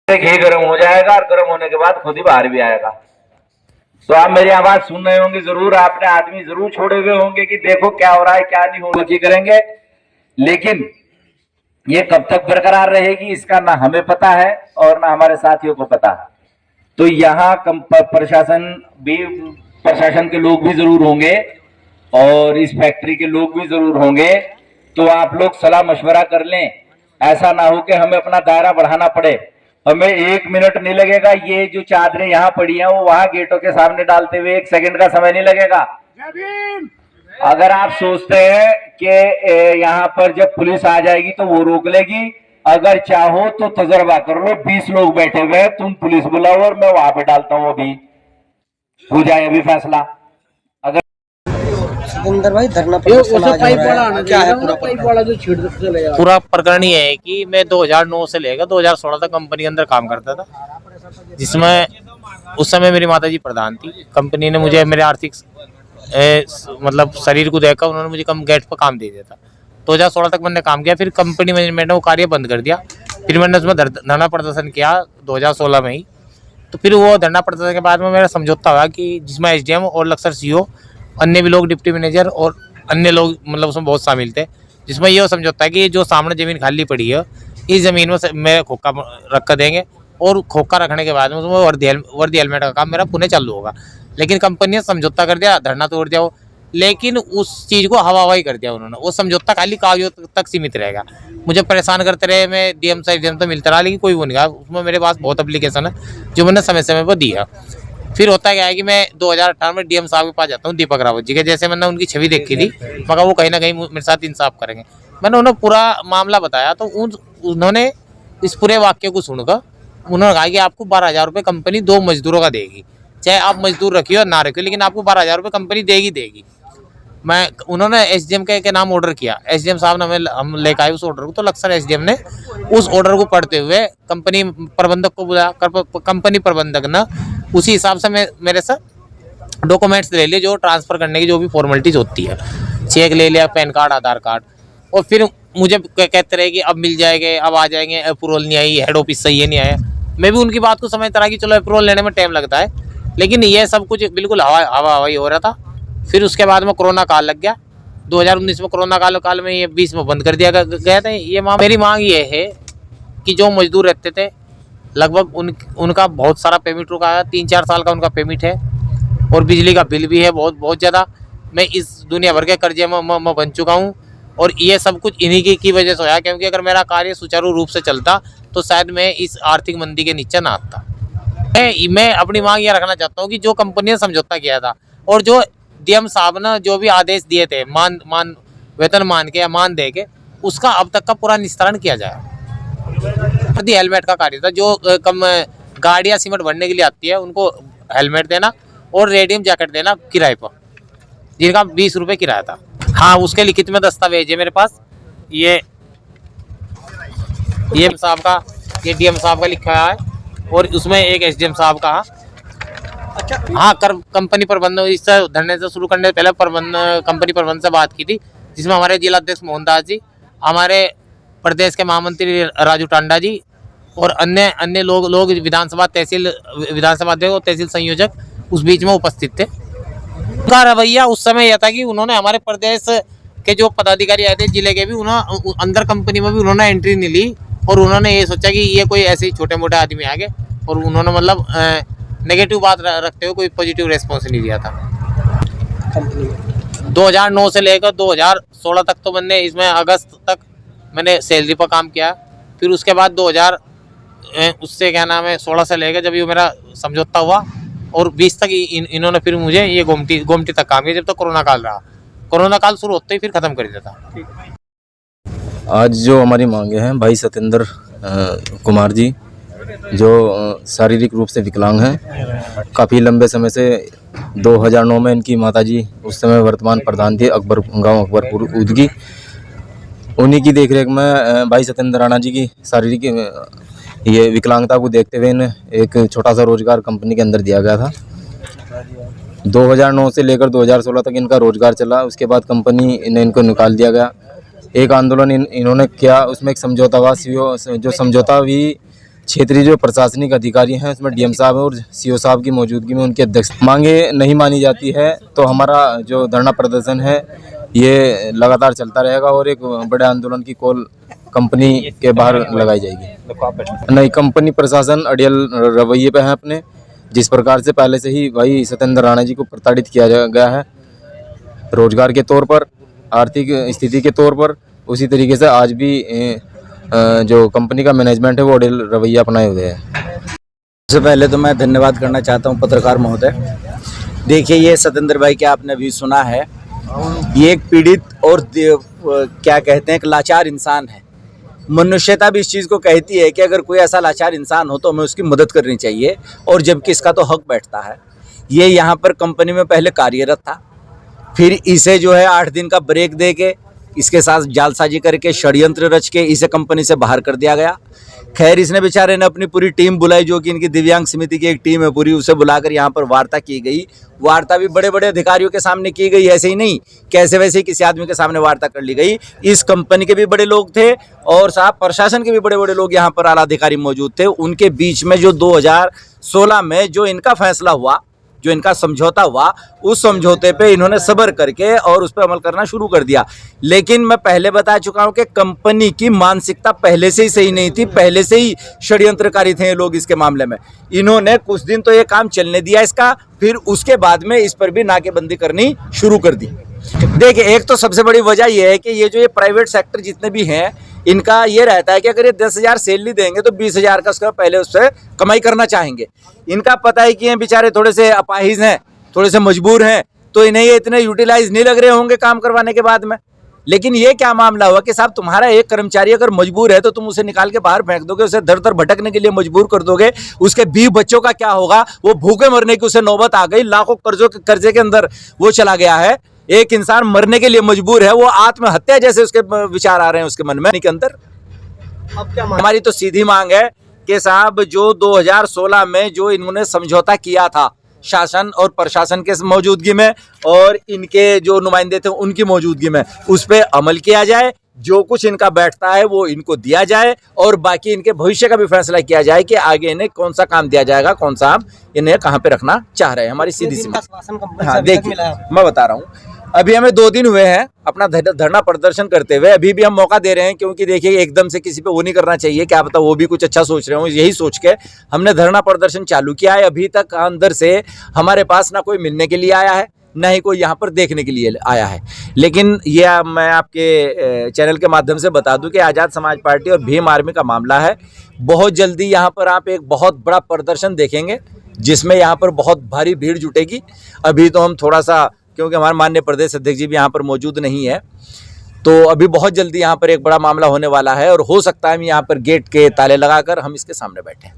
घी गर्म हो जाएगा और गर्म होने के बाद खुद ही बाहर भी आएगा। तो आप मेरी आवाज सुन रहे होंगे जरूर, आपने आदमी जरूर छोड़े हुए होंगे कि देखो क्या हो रहा है क्या नहीं हो रहा है करेंगे, लेकिन ये कब तक बरकरार रहेगी इसका ना हमें पता है और ना हमारे साथियों को पता है। तो यहाँ प्रशासन के लोग भी जरूर होंगे और इस फैक्ट्री के लोग भी जरूर होंगे। तो आप लोग सलाह मशवरा कर लें, ऐसा ना हो कि हमें अपना दायरा बढ़ाना पड़े। हमें 1 मिनट नहीं लगेगा, ये जो चादरें यहाँ पड़ी हैं वो वहां गेटों के सामने डालते हुए 1 सेकंड का समय नहीं लगेगा। अगर आप सोचते हैं कि यहाँ पर जब पुलिस आ जाएगी तो वो रोक लेगी, अगर चाहो तो तजर्बा कर लो, 20 लोग बैठे हुए हैं, तुम पुलिस बुलाओ और मैं वहां पे डालता हूँ, अभी हो जाए अभी फैसला। अगर सतेंद्र भाई धरना क्या है पूरा प्रकरण ये है कि मैं 2009 से लेकर 2016 तक कंपनी के अंदर काम करता था, जिसमें उस समय मेरी माताजी प्रधान थी। कंपनी ने मुझे मेरे आर्थिक मतलब शरीर को देखकर उन्होंने मुझे कम गेट पर काम दे दिया था। 2016 तक मैंने काम किया, फिर कंपनी मैनेजमेंट ने वो कार्य बंद कर दिया। फिर मैंने उसमें धरना प्रदर्शन किया 2016 में ही। तो फिर वो धरना प्रदर्शन के बाद में मेरा समझौता हुआ कि जिसमें एसडीएम और लक्सर सीओ, अन्य भी लोग, डिप्टी मैनेजर और अन्य लोग मतलब उसमें बहुत शामिल थे, जिसमें ये समझौता है कि जो सामने ज़मीन खाली पड़ी है इस ज़मीन में मैं खोखा रख कर देंगे और खोखा रखने के बाद में उसमें वर्दी हेलमेट का काम मेरा पुनः चालू होगा। लेकिन कंपनी ने समझौता कर दिया, धरना तोड़ दिया वो, लेकिन उस चीज़ को हवाई कर दिया उन्होंने। वो समझौता खाली कागजों तक सीमित रहेगा। मुझे परेशान करते रहे, मैं डीएम से एसडीएम तो मिलता रहा, लेकिन कोई वो नहीं कहा। उसमें मेरे पास बहुत एप्लीकेशन है जो मैंने समय समय पर दी है। फिर होता क्या है कि मैं 2018 में डीएम साहब के पास जाता हूँ, दीपक रावत जी के। जैसे मैंने उनकी छवि देखी थी, मगर वो कहीं ना कहीं मेरे साथ इंसाफ करेंगे। मैंने उन्हें पूरा मामला बताया तो उन्होंने इस पूरे वाक्य को सुनकर उन्होंने कहा कि आपको 12,000 रुपये कंपनी 2 मजदूरों का देगी, चाहे आप मजदूर रखिए और ना रखिए, लेकिन आपको 12,000 रुपये कंपनी देगी। उन्होंने एसडीएम के नाम ऑर्डर किया, एसडीएम साहब ने हम लेकर आए उस ऑर्डर को। तो लक्सर एसडीएम ने उस ऑर्डर को पढ़ते हुए कंपनी प्रबंधक को बुलाया। कंपनी प्रबंधक ने उसी हिसाब से मेरे से डॉक्यूमेंट्स ले लिए, जो ट्रांसफ़र करने की जो भी फॉर्मेलिटीज होती है, चेक ले लिया, पैन कार्ड, आधार कार्ड। और फिर मुझे कहते रहे कि अब मिल जाएंगे, अब आ जाएंगे, अप्रूवल नहीं आई, हेड ऑफिस से ये नहीं आया। मैं भी उनकी बात को समझता रहा कि चलो अप्रूवल लेने में टाइम लगता है, लेकिन ये सब कुछ बिल्कुल हवाई हो रहा था। फिर उसके बाद में कोरोना काल लग गया। 2019 में कोरोना काल में, ये 20 में बंद कर दिया गया था ये। मेरी मांग ये है कि जो मजदूर रहते थे, लगभग उनका बहुत सारा पेमेंट रुका है, 3-4 साल का उनका पेमेंट है, और बिजली का बिल भी है बहुत ज़्यादा। मैं इस दुनिया भर के कर्जे में बन चुका हूँ, और ये सब कुछ इन्हीं की वजह से होया। क्योंकि अगर मेरा कार्य सुचारू रूप से चलता तो शायद मैं इस आर्थिक मंदी के नीचे ना आता। मैं अपनी मांग ये रखना चाहता हूँ कि जो कंपनी ने समझौता किया था और जो डीएम साहब ने जो भी आदेश दिए थे वेतन मान के या मान दे के, उसका अब तक का पूरा निस्तारण किया जाए। हेलमेट का कार्य था, जो कम गाड़ियाँ सीमेंट भरने के लिए आती है उनको हेलमेट देना और रेडियम जैकेट देना किराए पर, जिनका 20 रुपये किराया था। हाँ, उसके लिखित में दस्तावेज है मेरे पास। ये साहब का, ये डीएम साहब का लिखा है, और उसमें एक एसडीएम साहब का। हाँ, कंपनी प्रबंधन इस धरने से शुरू करने से पहले कंपनी प्रबंधन से बात की थी, जिसमें हमारे जिला अध्यक्ष मोहनदास जी, हमारे प्रदेश के महामंत्री राजू टांडा जी और अन्य लोग विधानसभा अध्यक्ष और तहसील संयोजक उस बीच में उपस्थित थे। उनका रवैया उस समय यह था कि उन्होंने हमारे प्रदेश के जो पदाधिकारी आए थे जिले के भी, उन्होंने अंदर कंपनी में भी उन्होंने एंट्री नहीं ली, और उन्होंने ये सोचा कि ये कोई ऐसे ही छोटे मोटे आदमी आ गए, और उन्होंने मतलब नेगेटिव बात रखते हुए कोई पॉजिटिव रेस्पॉन्स नहीं दिया था। 2009 से लेकर 2016 तक तो मैंने इसमें अगस्त तक मैंने सैलरी पर काम किया। फिर उसके बाद 16 से लेकर जब ये मेरा समझौता हुआ, और 20 तक इन्होंने फिर मुझे ये गोमती तक काम किया, जब तक कोरोना काल रहा। कोरोना काल शुरू होते ही फिर ख़त्म कर दिया था। आज जो हमारी मांगे हैं, भाई सतेंद्र कुमार जी जो शारीरिक रूप से विकलांग हैं, काफ़ी लंबे समय से 2009 में इनकी माताजी उस समय वर्तमान प्रधान थे गांव अकबरपुर उदगी, उन्हीं की देखरेख में भाई सतेंद्र राणा जी की शारीरिक ये विकलांगता को देखते हुए इन्हें एक छोटा सा रोजगार कंपनी के अंदर दिया गया था। 2009 से लेकर 2016 तक इनका रोजगार चला। उसके बाद कंपनी ने इनको निकाल दिया गया। एक आंदोलन इन्होंने किया, उसमें एक समझौता हुआ, जो समझौता भी क्षेत्रीय जो प्रशासनिक अधिकारी हैं उसमें डीएम साहब और सीओ साहब की मौजूदगी में उनकी अध्यक्ष मांगे नहीं मानी जाती है तो हमारा जो धरना प्रदर्शन है ये लगातार चलता रहेगा और एक बड़े आंदोलन की कॉल कंपनी के बाहर लगाई जाएगी। नहीं, कंपनी प्रशासन अड़ियल रवैये पे है अपने, जिस प्रकार से पहले से ही भाई सत्येंद्र राणा जी को प्रताड़ित किया गया है रोजगार के तौर पर, आर्थिक स्थिति के तौर पर, उसी तरीके से आज भी जो कंपनी का मैनेजमेंट है वो अड़ियल रवैया अपनाए हुए है। सबसे पहले तो मैं धन्यवाद करना चाहता हूं पत्रकार महोदय। देखिए, ये सत्येंद्र भाई के आपने अभी सुना है, ये एक पीड़ित और क्या कहते हैं एक लाचार इंसान है। मनुष्यता भी इस चीज़ को कहती है कि अगर कोई ऐसा लाचार इंसान हो तो हमें उसकी मदद करनी चाहिए, और जबकि इसका तो हक बैठता है। ये यहाँ पर कंपनी में पहले कार्यरत था, फिर इसे जो है 8 दिन का ब्रेक दे के इसके साथ जालसाजी करके षड्यंत्र रच के इसे कंपनी से बाहर कर दिया गया। खैर, इसने बेचारे ने अपनी पूरी टीम बुलाई, जो कि इनकी दिव्यांग समिति की एक टीम है पूरी, उसे बुलाकर यहाँ पर वार्ता की गई। वार्ता भी बड़े बड़े अधिकारियों के सामने की गई, ऐसे ही नहीं कैसे वैसे किसी आदमी के सामने वार्ता कर ली गई। इस कंपनी के भी बड़े लोग थे और साहब प्रशासन के भी बड़े बड़े लोग यहाँ पर आला अधिकारी मौजूद थे। उनके बीच में जो 2016 में जो इनका फैसला हुआ, जो इनका समझौता हुआ, उस समझौते पे इन्होंने सब्र करके और उस पर अमल करना शुरू कर दिया। लेकिन मैं पहले बता चुका हूं कि कंपनी की मानसिकता पहले से ही सही नहीं थी, पहले से ही षड्यंत्रकारी थे ये लोग इसके मामले में। इन्होंने कुछ दिन तो ये काम चलने दिया इसका, फिर उसके बाद में इस पर भी नाकेबंदी करनी शुरू कर दी। देखिए, एक तो सबसे बड़ी वजह यह है कि ये जो ये प्राइवेट सेक्टर जितने भी हैं, इनका ये रहता है कि अगर ये 10,000 सैलरी देंगे तो 20,000 का उसका पहले उससे कमाई करना चाहेंगे। इनका पता है कि ये बेचारे थोड़े से अपाहिज हैं, थोड़े से मजबूर हैं, तो इन्हें ये इतने यूटिलाइज नहीं लग रहे होंगे काम करवाने के बाद में। लेकिन ये क्या मामला हुआ कि साहब तुम्हारा एक कर्मचारी अगर मजबूर है तो तुम उसे निकाल के बाहर फेंक दोगे, उसे दर दर भटकने के लिए मजबूर कर दोगे। उसके 20 बच्चों का क्या होगा? वो भूखे मरने की उसे नौबत आ गई, लाखों कर्जे के अंदर वो चला गया है। एक इंसान मरने के लिए मजबूर है, वो आत्महत्या जैसे उसके विचार आ रहे हैं उसके मन में के अंदर। अब क्या हमारी तो सीधी मांग है कि साहब जो 2016 में जो इन्होंने समझौता किया था शासन और प्रशासन के मौजूदगी में और इनके जो नुमाइंदे थे उनकी मौजूदगी में, उस पर अमल किया जाए। जो कुछ इनका बैठता है वो इनको दिया जाए और बाकी इनके भविष्य का भी फैसला किया जाए कि आगे इन्हें कौन सा काम दिया जाएगा, कौन सा आप इन्हें कहाँ पे रखना चाह रहे हैं। हमारी सीधी सी हाँ, देखिए मैं बता रहा हूँ, अभी हमें 2 दिन हुए हैं अपना धरना प्रदर्शन करते हुए। अभी भी हम मौका दे रहे हैं, क्योंकि देखिए एकदम से किसी पे वो नहीं करना चाहिए, क्या पता वो भी कुछ अच्छा सोच रहे हो। यही सोच के हमने धरना प्रदर्शन चालू किया है। अभी तक अंदर से हमारे पास ना कोई मिलने के लिए आया है, ना ही कोई यहाँ पर देखने के लिए आया है। लेकिन यह मैं आपके चैनल के माध्यम से बता दूं कि आज़ाद समाज पार्टी और भीम आर्मी का मामला है। बहुत जल्दी यहाँ पर आप एक बहुत बड़ा प्रदर्शन देखेंगे, जिसमें यहाँ पर बहुत भारी भीड़ जुटेगी। अभी तो हम थोड़ा सा, क्योंकि हमारे माननीय प्रदेश अध्यक्ष जी भी यहाँ पर मौजूद नहीं है, तो अभी बहुत जल्दी यहाँ पर एक बड़ा मामला होने वाला है और हो सकता है हम यहाँ पर गेट के ताले लगाकर हम इसके सामने बैठे।